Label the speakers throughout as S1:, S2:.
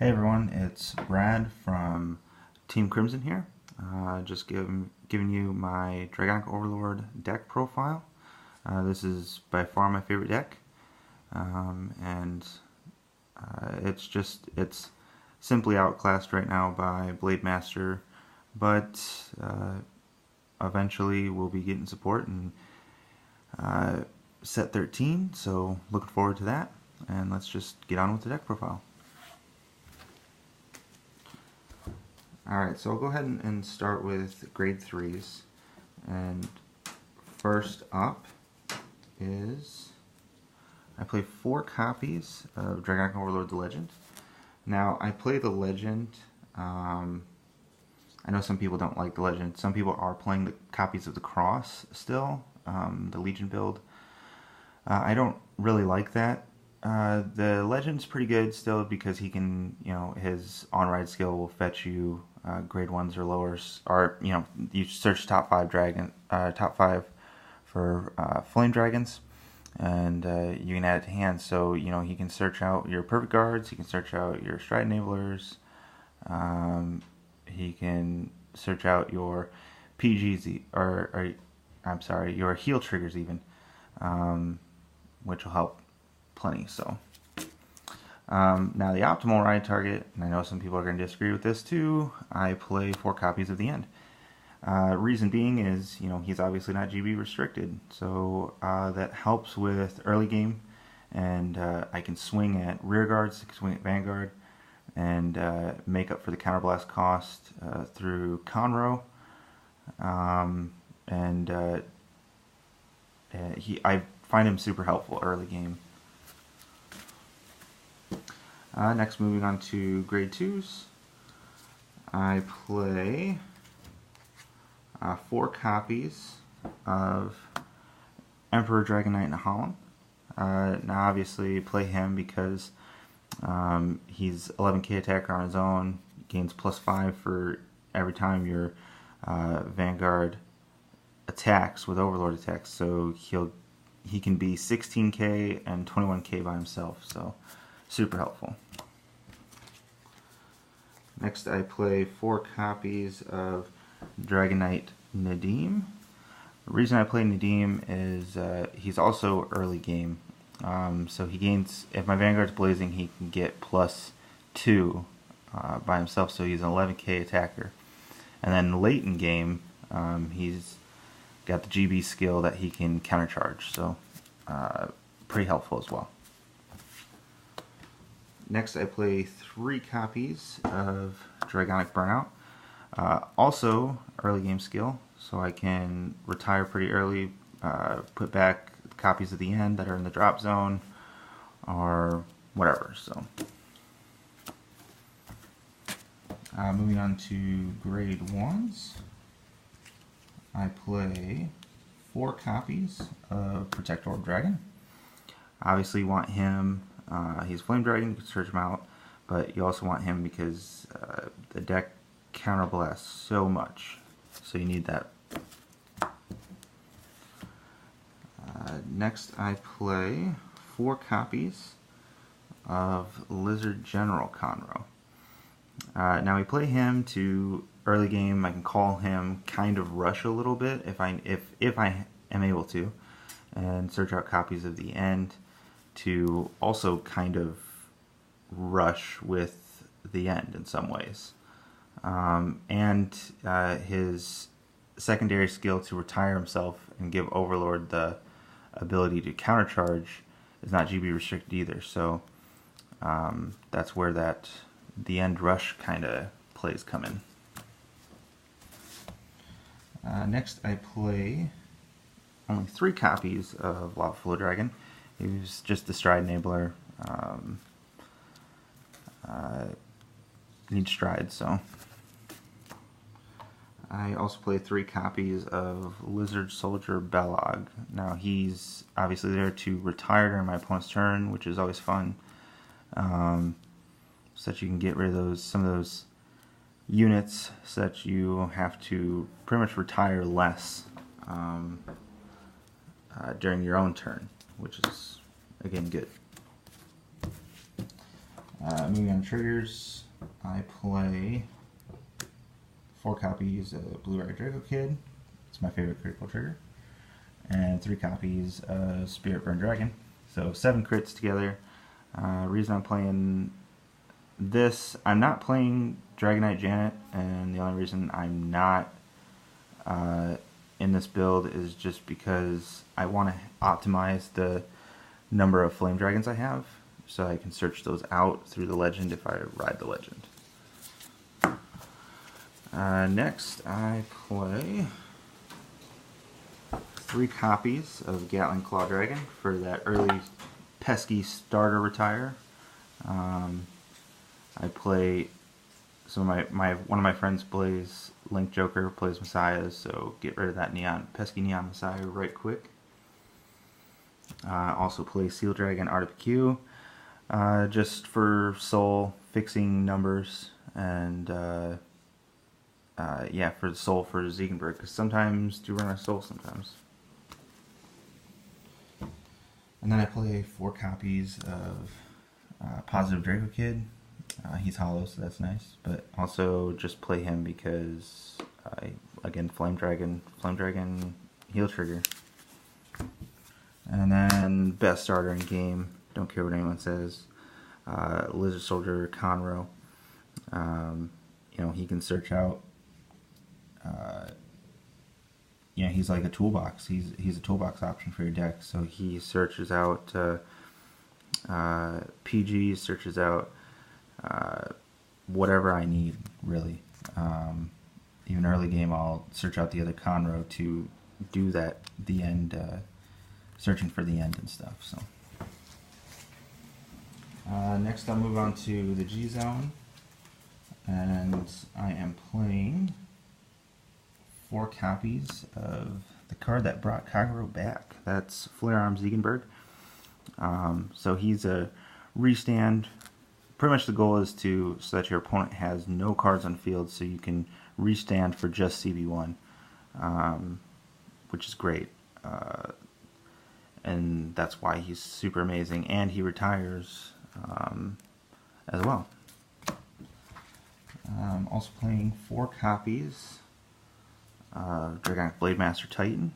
S1: Hey everyone, it's Brad from Team Crimson here. Just giving you my Dragonic Overlord deck profile. This is by far my favorite deck, and it's simply outclassed right now by Blade Master, but eventually we'll be getting support in set 13, so looking forward to that, and let's just get on with the deck profile. Alright, so I'll go ahead and start with grade 3s, and first up is I play 4 copies of Dragonic Overlord the Legend. Now, I play the Legend. I know some people don't like the Legend. Some people are playing the copies of the Cross still, the Legion build. I don't really like that. The Legend's pretty good still because he can, his on-ride skill will fetch you grade 1s or lowers, or you search top 5 for flame dragons, and you can add it to hand. So he can search out your perfect guards, he can search out your stride enablers, he can search out your PGs or I'm sorry, your heal triggers even, which will help plenty. So now the optimal ride target, and I know some people are going to disagree with this too, I play 4 copies of the End. Reason being is, he's obviously not GB restricted, so that helps with early game, and I can swing at rear guards, I can swing at Vanguard, and make up for the counterblast cost through Conroe, I find him super helpful early game. Next, moving on to grade 2s, I play 4 copies of Emperor Dragon Knight in Holland. Now, obviously, play him because he's 11k attacker on his own, gains +5 for every time your Vanguard attacks with Overlord attacks. So he can be 16k and 21k by himself. So super helpful. Next, I play 4 copies of Dragon Knight Nadim. The reason I play Nadim is he's also early game. So he gains, if my Vanguard's blazing, he can get +2 by himself, so he's an 11k attacker. And then late in game, he's got the GB skill that he can countercharge, so pretty helpful as well. Next, I play 3 copies of Dragonic Burnout. Also, early game skill, so I can retire pretty early, put back copies of the End that are in the drop zone, or whatever. So, moving on to grade 1s, I play 4 copies of Protector of Dragon. Obviously, you want him. He's Flame Dragon, you can search him out, but you also want him because the deck counterblasts so much, so you need that. Next, I play 4 copies of Lizard General Conroe. Now we play him to early game. I can call him, kind of rush a little bit if I am able to, and search out copies of the End to also kind of rush with the End in some ways. And his secondary skill to retire himself and give Overlord the ability to countercharge is not GB restricted either. So that's where the End rush kind of plays come in. Next, I play only 3 copies of Lava Flow Dragon. He's just the stride enabler. Needs stride, so. I also play 3 copies of Lizard Soldier Belog. Now, he's obviously there to retire during my opponent's turn, which is always fun, so that you can get rid of some of those units, so that you have to pretty much retire less during your own turn, which is, again, good. Moving on to triggers, I play 4 copies of Blue-Red Draco Kid. It's my favorite critical trigger. And 3 copies of Spirit Burn Dragon. So 7 crits together. Reason I'm playing this, I'm not playing Dragonite Janet, and the only reason I'm not in this build is just because I want to optimize the number of Flame Dragons I have, so I can search those out through the legend if I ride the legend. Next, I play 3 copies of Gatling Claw Dragon for that early pesky starter retire. I play, so one of my friends plays Link Joker, plays Messiah, so get rid of that pesky neon Messiah right quick. Also play Seal Dragon Art of Q, just for soul fixing numbers, and yeah, for the soul for Ziegenberg, because sometimes do run out of soul sometimes. And then I play 4 copies of Positive Draco Kid. He's hollow, so that's nice. But also just play him because, again, Flame Dragon heal trigger. And then best starter in game, don't care what anyone says, Lizard Soldier Conroe. You know, he can search out. You know, he's like a toolbox. He's a toolbox option for your deck. So he searches out PG, searches out whatever I need, really. Even early game, I'll search out the other Conroe to do that, the end, searching for the end and stuff. So next, I'll move on to the G Zone, and I am playing 4 copies of the card that brought Kagero back. That's Flare Arm Ziegenberg. So he's a restand. Pretty much the goal is so that your opponent has no cards on field, so you can restand for just CB1, which is great. And that's why he's super amazing, and he retires as well. Also playing 4 copies of Dragonic Blade Master Titan.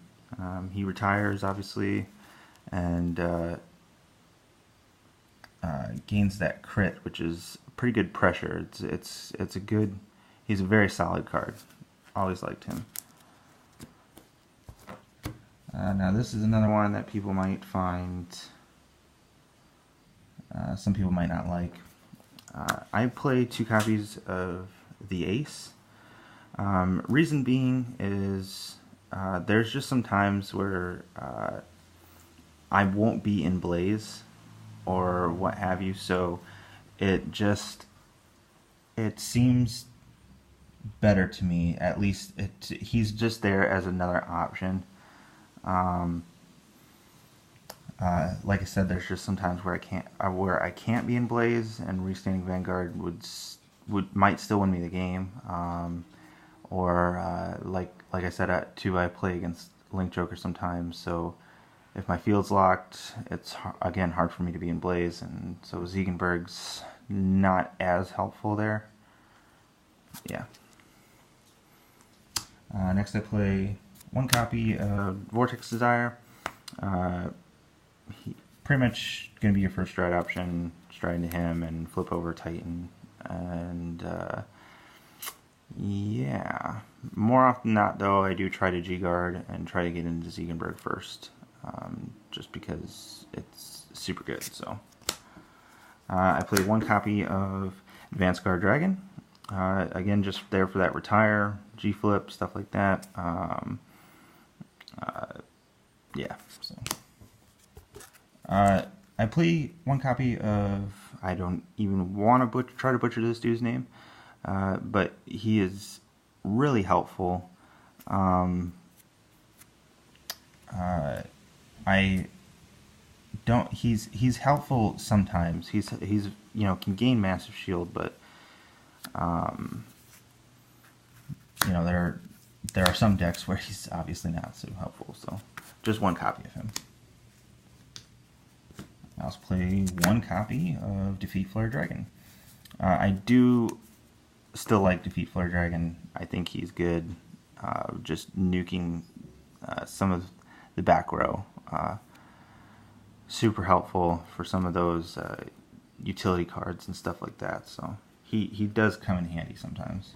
S1: He retires, obviously, and gains that crit, which is pretty good pressure. It's a good. He's a very solid card. Always liked him. Now this is another one that people might find. Some people might not like. I play 2 copies of the Ace. Reason being is there's just some times where I won't be in Blaze or what have you, so it seems better to me. At least he's just there as another option. Like I said, there's just sometimes where I can't be in Blaze, and restanding Vanguard might still win me the game. Or like I said, at 2 I play against Link Joker sometimes, so if my field's locked, it's again hard for me to be in Blaze, and so Ziegenberg's not as helpful there. Yeah. Next I play 1 copy of Vortex Desire. Pretty much going to be your first stride option, stride into him and flip over Titan, and yeah, more often than not, though, I do try to G-Guard and try to get into Ziegenberg first, just because it's super good. So I played 1 copy of Advanced Guard Dragon. Again, just there for that retire, G-flip, stuff like that. Yeah. So I play 1 copy of, I don't even want to try to butcher this dude's name. But he is really helpful. He's helpful sometimes. He's you know, can gain massive shield, but you know, there are some decks where he's obviously not so helpful. So just 1 copy of him. I also play 1 copy of Defeat Flare Dragon. I do still like Defeat Flare Dragon. I think he's good. Just nuking some of the back row. Super helpful for some of those utility cards and stuff like that. So he does come in handy sometimes.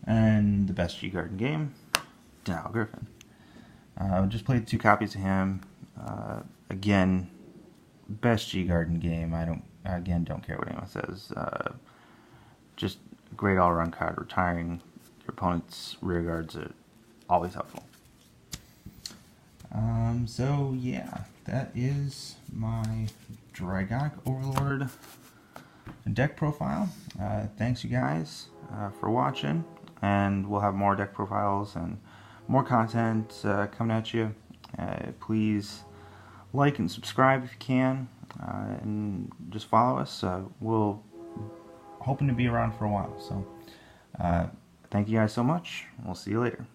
S1: And the best G-Garden game, Dow Griffin. Just played 2 copies of him. Again, best G-Garden game. I don't care what anyone says. Just a great all-around card. Retiring your opponent's rear guards are always helpful. So yeah, that is my Dragonic Overlord deck profile. Thanks you guys for watching, and we'll have more deck profiles and more content coming at you. Please like and subscribe if you can, and just follow us. We'll hoping to be around for a while. So thank you guys so much. We'll see you later.